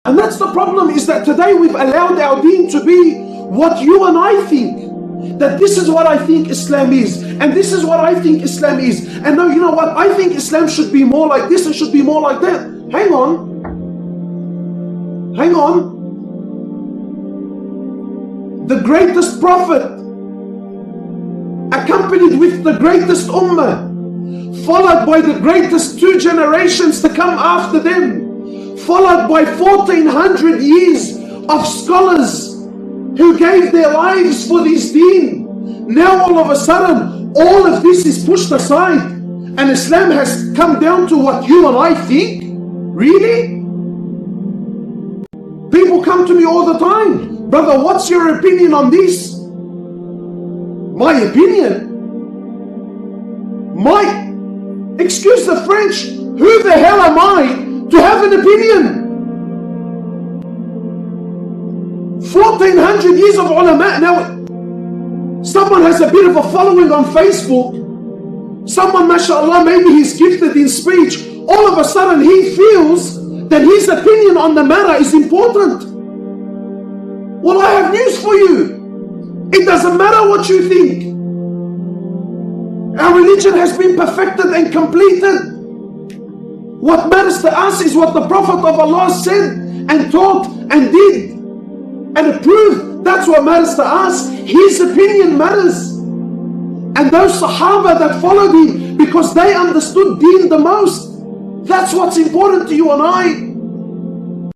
And that's the problem, is that today we've allowed our deen to be what you and I think. That this is what I think Islam is, and this is what I think Islam is. And no, you know what? I think Islam should be more like this, and should be more like that. Hang on. Hang on. The greatest prophet, accompanied with the greatest ummah, followed by the greatest 2 generations to come after them, followed by 1400 years of scholars who gave their lives for this deen. Now all of a sudden, all of this is pushed aside, and Islam has come down to what you and I think? Really? People come to me all the time, brother, what's your opinion on this? My opinion? Excuse the French, who the hell am I to have an opinion? 1400 years of ulama. Now, someone has a bit of a following on Facebook. Someone, mashallah, maybe he's gifted in speech. All of a sudden he feels that his opinion on the matter is important. Well, I have news for you. It doesn't matter what you think. Our religion has been perfected and completed. What matters to us is what the Prophet of Allah said and taught and did and approved. That's what matters to us. His opinion matters. And those Sahaba that followed him because they understood deen the most, that's what's important to you and I.